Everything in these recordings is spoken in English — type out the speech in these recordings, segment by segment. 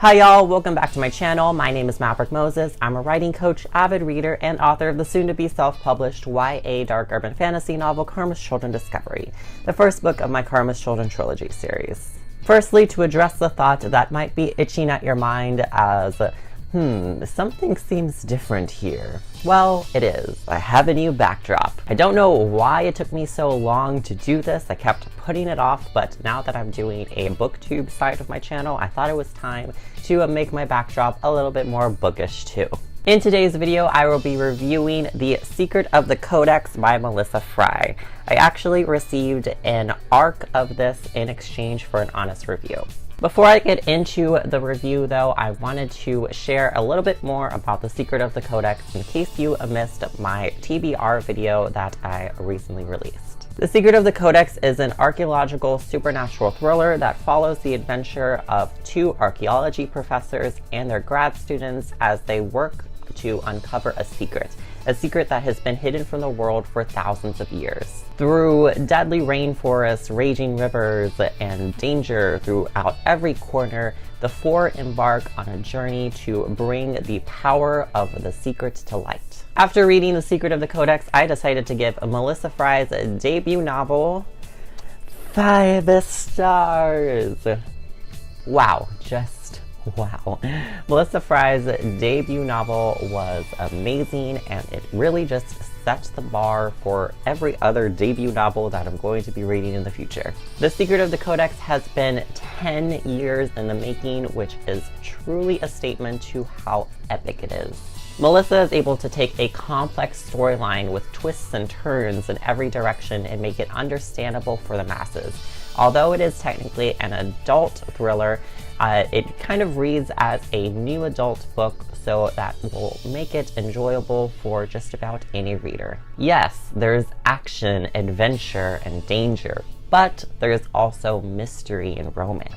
Hi y'all, welcome back to my channel. My name is Maverick Moses. I'm a writing coach, avid reader, and author of the soon-to-be self-published YA dark urban fantasy novel Karma's Children Discovery, the first book of my Karma's Children Trilogy series. Firstly, to address the thought that might be itching at your mind as, something seems different here. Well, it is. I have a new backdrop. I don't know why it took me so long to do this. I kept putting it off, but now that I'm doing a BookTube side of my channel, I thought it was time to make my backdrop a little bit more bookish too. In today's video, I will be reviewing The Secret of the Codex by Melissa Frey. I actually received an ARC of this in exchange for an honest review. Before I get into the review though, I wanted to share a little bit more about The Secret of the Codex in case you missed my TBR video that I recently released. The Secret of the Codex is an archaeological supernatural thriller that follows the adventure of two archaeology professors and their grad students as they work to uncover a secret that has been hidden from the world for thousands of years. Through deadly rainforests, raging rivers, and danger throughout every corner, the four embark on a journey to bring the power of the secret to light. After reading The Secret of the Codex, I decided to give Melissa Frey's debut novel 5 stars. Wow, just wow. Melissa Frey's debut novel was amazing, and it really just sets the bar for every other debut novel that I'm going to be reading in the future. The Secret of the Codex has been 10 years in the making, which is truly a statement to how epic it is. Melissa is able to take a complex storyline with twists and turns in every direction and make it understandable for the masses. Although it is technically an adult thriller, it kind of reads as a new adult book, so that will make it enjoyable for just about any reader. Yes, there's action, adventure, and danger, but there's also mystery and romance.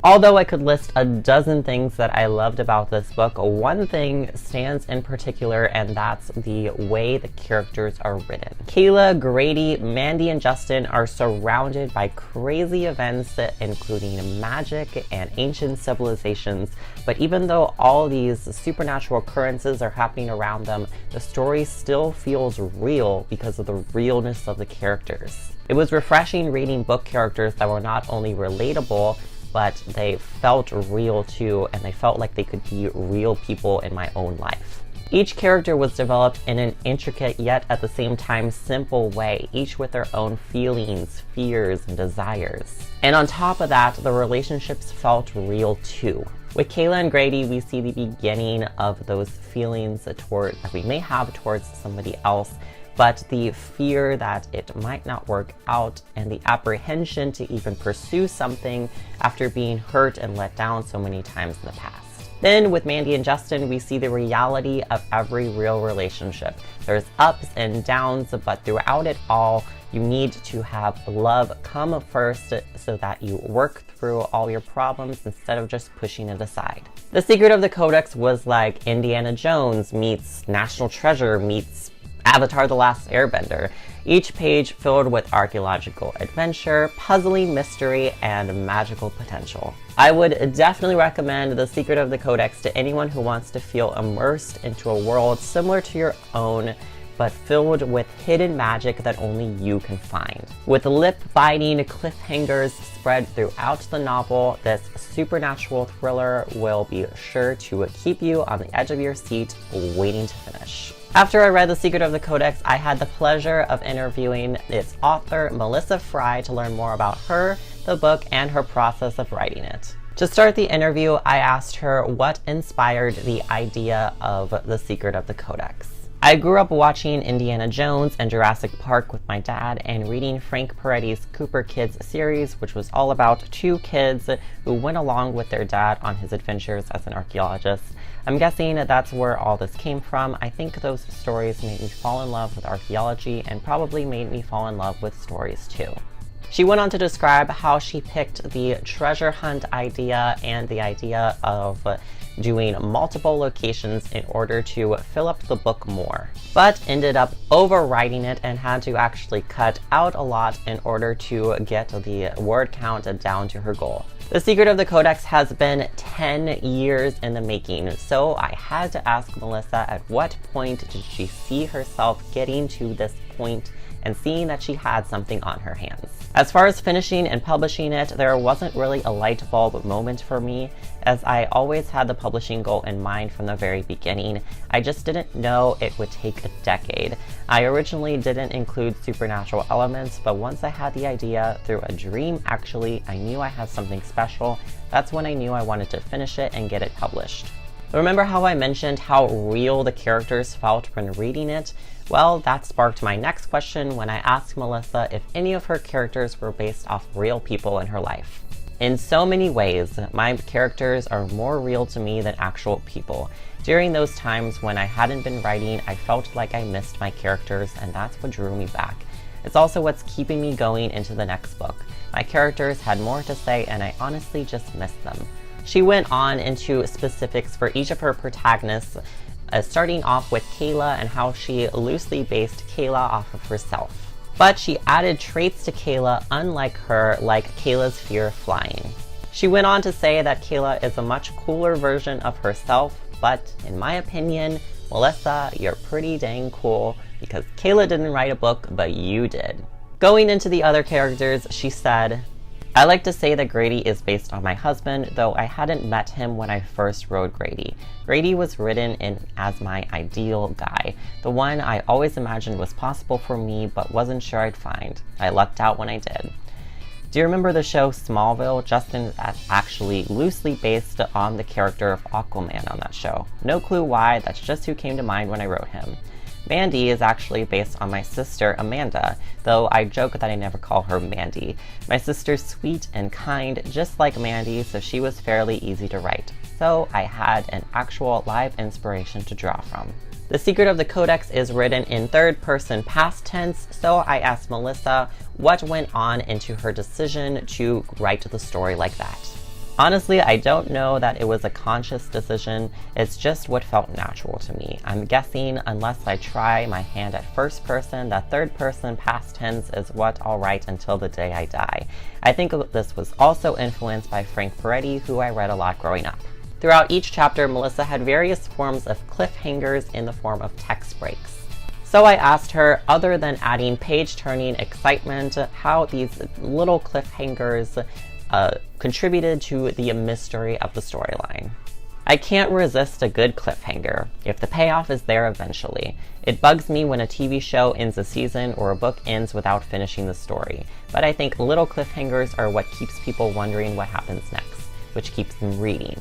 Although I could list a dozen things that I loved about this book, one thing stands in particular, and that's the way the characters are written. Kayla, Grady, Mandy, and Justin are surrounded by crazy events, including magic and ancient civilizations, but even though all these supernatural occurrences are happening around them, the story still feels real because of the realness of the characters. It was refreshing reading book characters that were not only relatable, but they felt real too, and they felt like they could be real people in my own life. Each character was developed in an intricate yet at the same time simple way, each with their own feelings, fears, and desires. And on top of that, the relationships felt real too. With Kayla and Grady, we see the beginning of those feelings that we may have towards somebody else, but the fear that it might not work out and the apprehension to even pursue something after being hurt and let down so many times in the past. Then with Mandy and Justin, we see the reality of every real relationship. There's ups and downs, but throughout it all, you need to have love come first so that you work through all your problems instead of just pushing it aside. The Secret of the Codex was like Indiana Jones meets National Treasure meets Avatar: The Last Airbender, each page filled with archaeological adventure, puzzling mystery, and magical potential. I would definitely recommend The Secret of the Codex to anyone who wants to feel immersed into a world similar to your own, but filled with hidden magic that only you can find. With lip-biting cliffhangers spread throughout the novel, this supernatural thriller will be sure to keep you on the edge of your seat, waiting to finish. After I read The Secret of the Codex, I had the pleasure of interviewing its author, Melissa Frey, to learn more about her, the book, and her process of writing it. To start the interview, I asked her what inspired the idea of The Secret of the Codex. I grew up watching Indiana Jones and Jurassic Park with my dad and reading Frank Peretti's Cooper Kids series, which was all about two kids who went along with their dad on his adventures as an archaeologist. I'm guessing that's where all this came from. I think those stories made me fall in love with archaeology and probably made me fall in love with stories too. She went on to describe how she picked the treasure hunt idea and the idea of doing multiple locations in order to fill up the book more, but ended up overwriting it and had to actually cut out a lot in order to get the word count down to her goal. The Secret of the Codex has been 10 years in the making, so I had to ask Melissa at what point did she see herself getting to this point and seeing that she had something on her hands. As far as finishing and publishing it, there wasn't really a light bulb moment for me, as I always had the publishing goal in mind from the very beginning. I just didn't know it would take a decade. I originally didn't include supernatural elements, but once I had the idea, through a dream actually, I knew I had something special. That's when I knew I wanted to finish it and get it published. Remember how I mentioned how real the characters felt when reading it? Well, that sparked my next question when I asked Melissa if any of her characters were based off real people in her life. In so many ways, my characters are more real to me than actual people. During those times when I hadn't been writing, I felt like I missed my characters, and that's what drew me back. It's also what's keeping me going into the next book. My characters had more to say, and I honestly just missed them. She went on into specifics for each of her protagonists, starting off with Kayla and how she loosely based Kayla off of herself. But she added traits to Kayla unlike her, like Kayla's fear of flying. She went on to say that Kayla is a much cooler version of herself, but in my opinion, Melissa, you're pretty dang cool, because Kayla didn't write a book, but you did. Going into the other characters, she said, I like to say that Grady is based on my husband, though I hadn't met him when I first wrote Grady. Grady was written in as my ideal guy, the one I always imagined was possible for me but wasn't sure I'd find. I lucked out when I did. Do you remember the show Smallville? Justin is actually loosely based on the character of Aquaman on that show. No clue why, that's just who came to mind when I wrote him. Mandy is actually based on my sister Amanda, though I joke that I never call her Mandy. My sister's sweet and kind, just like Mandy, so she was fairly easy to write. So I had an actual live inspiration to draw from. The Secret of the Codex is written in third-person past tense, so I asked Melissa what went on into her decision to write the story like that. Honestly, I don't know that it was a conscious decision, it's just what felt natural to me. I'm guessing, unless I try my hand at first person, that third person past tense is what I'll write until the day I die. I think this was also influenced by Frank Peretti, who I read a lot growing up. Throughout each chapter, Melissa had various forms of cliffhangers in the form of text breaks. So I asked her, other than adding page-turning excitement, how these little cliffhangers contributed to the mystery of the storyline. I can't resist a good cliffhanger, if the payoff is there eventually. It bugs me when a TV show ends a season or a book ends without finishing the story, but I think little cliffhangers are what keeps people wondering what happens next, which keeps them reading.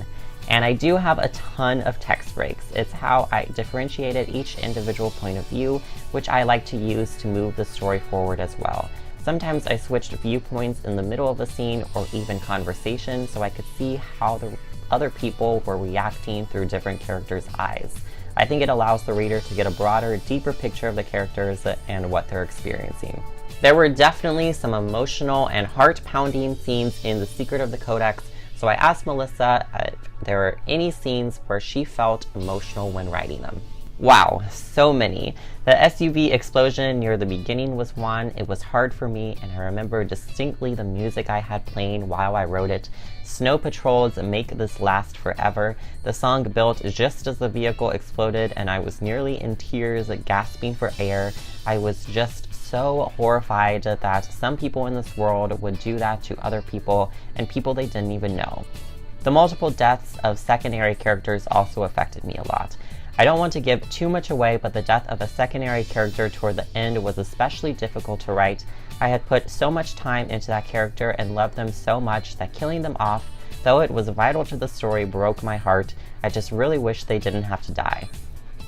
And I do have a ton of text breaks. It's how I differentiated each individual point of view, which I like to use to move the story forward as well. Sometimes I switched viewpoints in the middle of a scene or even conversation so I could see how the other people were reacting through different characters' eyes. I think it allows the reader to get a broader, deeper picture of the characters and what they're experiencing. There were definitely some emotional and heart-pounding scenes in The Secret of the Codex, so I asked Melissa if there were any scenes where she felt emotional when writing them. Wow, so many. The SUV explosion near the beginning was one. It was hard for me, and I remember distinctly the music I had playing while I wrote it. Snow Patrol's Make This Last Forever. The song built just as the vehicle exploded, and I was nearly in tears, gasping for air. I was just so horrified that some people in this world would do that to other people, and people they didn't even know. The multiple deaths of secondary characters also affected me a lot. I don't want to give too much away, but the death of a secondary character toward the end was especially difficult to write. I had put so much time into that character and loved them so much that killing them off, though it was vital to the story, broke my heart. I just really wish they didn't have to die.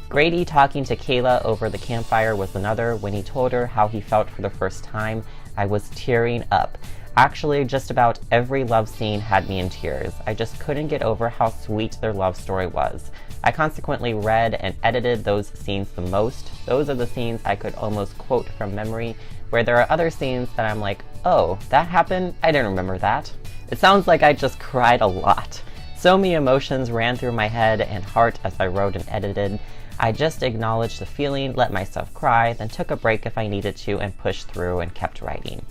Grady talking to Kayla over the campfire was another. When he told her how he felt for the first time, I was tearing up. Actually, just about every love scene had me in tears. I just couldn't get over how sweet their love story was. I consequently read and edited those scenes the most. Those are the scenes I could almost quote from memory, where there are other scenes that I'm like, oh, that happened? I didn't remember that. It sounds like I just cried a lot. So many emotions ran through my head and heart as I wrote and edited. I just acknowledged the feeling, let myself cry, then took a break if I needed to, and pushed through and kept writing.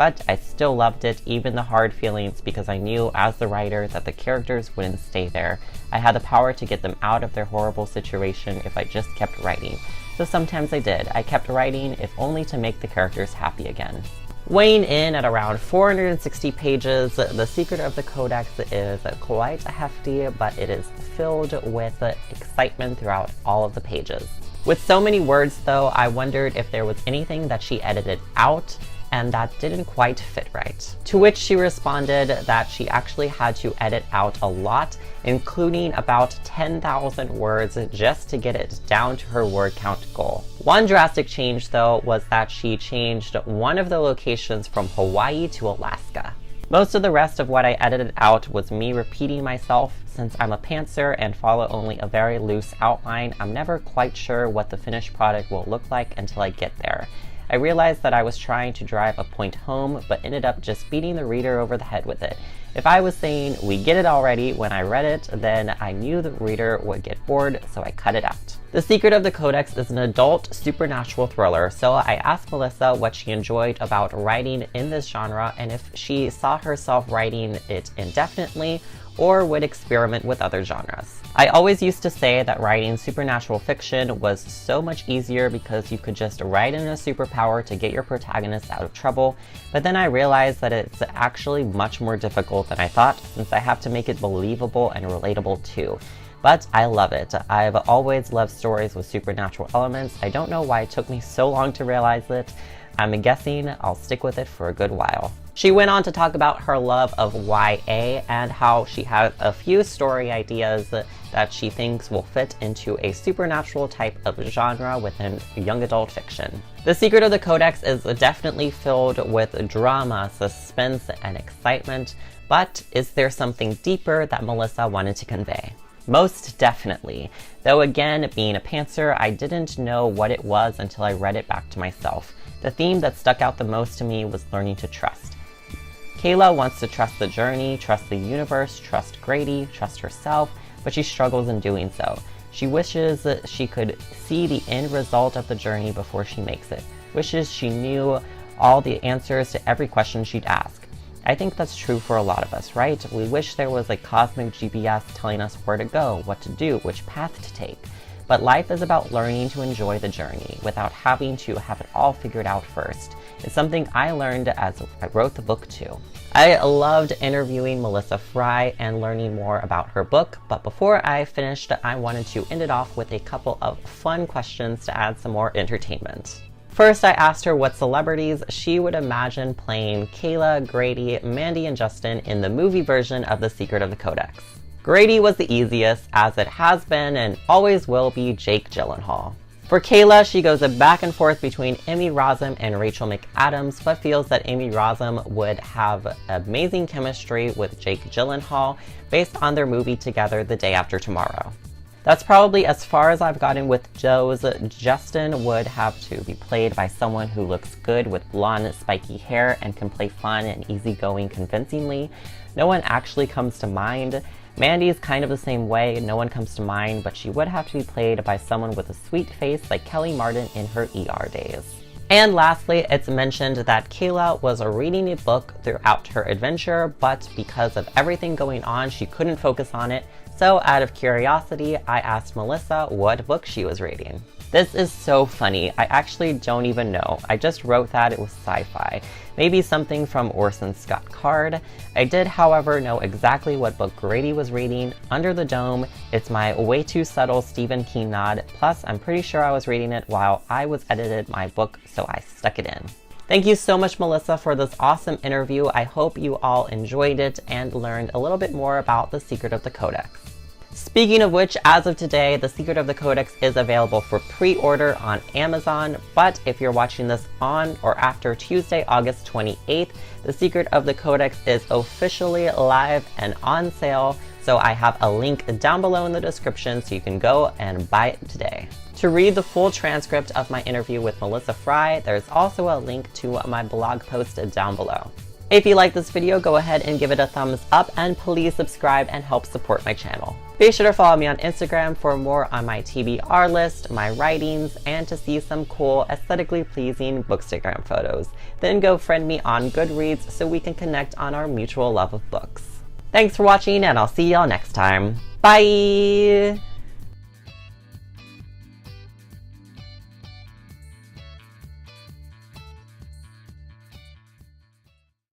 but I still loved it, even the hard feelings, because I knew as the writer that the characters wouldn't stay there. I had the power to get them out of their horrible situation if I just kept writing. So sometimes I did. I kept writing, if only to make the characters happy again. Weighing in at around 460 pages, The Secret of the Codex is quite hefty, but it is filled with excitement throughout all of the pages. With so many words, though, I wondered if there was anything that she edited out and that didn't quite fit right. To which she responded that she actually had to edit out a lot, including about 10,000 words just to get it down to her word count goal. One drastic change, though, was that she changed one of the locations from Hawaii to Alaska. Most of the rest of what I edited out was me repeating myself. Since I'm a pantser and follow only a very loose outline, I'm never quite sure what the finished product will look like until I get there. I realized that I was trying to drive a point home, but ended up just beating the reader over the head with it. If I was saying, "we get it already," when I read it, then I knew the reader would get bored, so I cut it out. The Secret of the Codex is an adult supernatural thriller, so I asked Melissa what she enjoyed about writing in this genre and if she saw herself writing it indefinitely or would experiment with other genres. I always used to say that writing supernatural fiction was so much easier because you could just write in a superpower to get your protagonist out of trouble, but then I realized that it's actually much more difficult than I thought, since I have to make it believable and relatable too. But I love it. I've always loved stories with supernatural elements. I don't know why it took me so long to realize it. I'm guessing I'll stick with it for a good while. She went on to talk about her love of YA and how she has a few story ideas that she thinks will fit into a supernatural type of genre within young adult fiction. The Secret of the Codex is definitely filled with drama, suspense, and excitement, but is there something deeper that Melissa wanted to convey? Most definitely. Though again, being a pantser, I didn't know what it was until I read it back to myself. The theme that stuck out the most to me was learning to trust. Kayla wants to trust the journey, trust the universe, trust Grady, trust herself, but she struggles in doing so. She wishes she could see the end result of the journey before she makes it. Wishes she knew all the answers to every question she'd ask. I think that's true for a lot of us, right? We wish there was a cosmic GPS telling us where to go, what to do, which path to take. But life is about learning to enjoy the journey without having to have it all figured out first. It's something I learned as I wrote the book too. I loved interviewing Melissa Frey and learning more about her book, but before I finished, I wanted to end it off with a couple of fun questions to add some more entertainment. First, I asked her what celebrities she would imagine playing Kayla, Grady, Mandy, and Justin in the movie version of The Secret of the Codex. Grady was the easiest, as it has been and always will be Jake Gyllenhaal. For Kayla, she goes back and forth between Emmy Rossum and Rachel McAdams, but feels that Emmy Rossum would have amazing chemistry with Jake Gyllenhaal based on their movie together The Day After Tomorrow. That's probably as far as I've gotten with Joe's. Justin would have to be played by someone who looks good with blonde, spiky hair and can play fun and easygoing convincingly. No one actually comes to mind. Mandy's kind of the same way, no one comes to mind, but she would have to be played by someone with a sweet face like Kelly Martin in her ER days. And lastly, it's mentioned that Kayla was reading a book throughout her adventure, but because of everything going on, she couldn't focus on it. So out of curiosity, I asked Melissa what book she was reading. This is so funny. I actually don't even know. I just wrote that it was sci-fi. Maybe something from Orson Scott Card. I did, however, know exactly what book Grady was reading, Under the Dome. It's my way too subtle Stephen King nod. Plus, I'm pretty sure I was reading it while I was edited my book, so I stuck it in. Thank you so much, Melissa, for this awesome interview. I hope you all enjoyed it and learned a little bit more about The Secret of the Codex. Speaking of which, as of today, The Secret of the Codex is available for pre-order on Amazon, but if you're watching this on or after Tuesday, August 28th, The Secret of the Codex is officially live and on sale, so I have a link down below in the description so you can go and buy it today. To read the full transcript of my interview with Melissa Frey, there's also a link to my blog post down below. If you like this video, go ahead and give it a thumbs up, and please subscribe and help support my channel. Be sure to follow me on Instagram for more on my TBR list, my writings, and to see some cool, aesthetically pleasing Bookstagram photos. Then go friend me on Goodreads so we can connect on our mutual love of books. Thanks for watching, and I'll see y'all next time. Bye!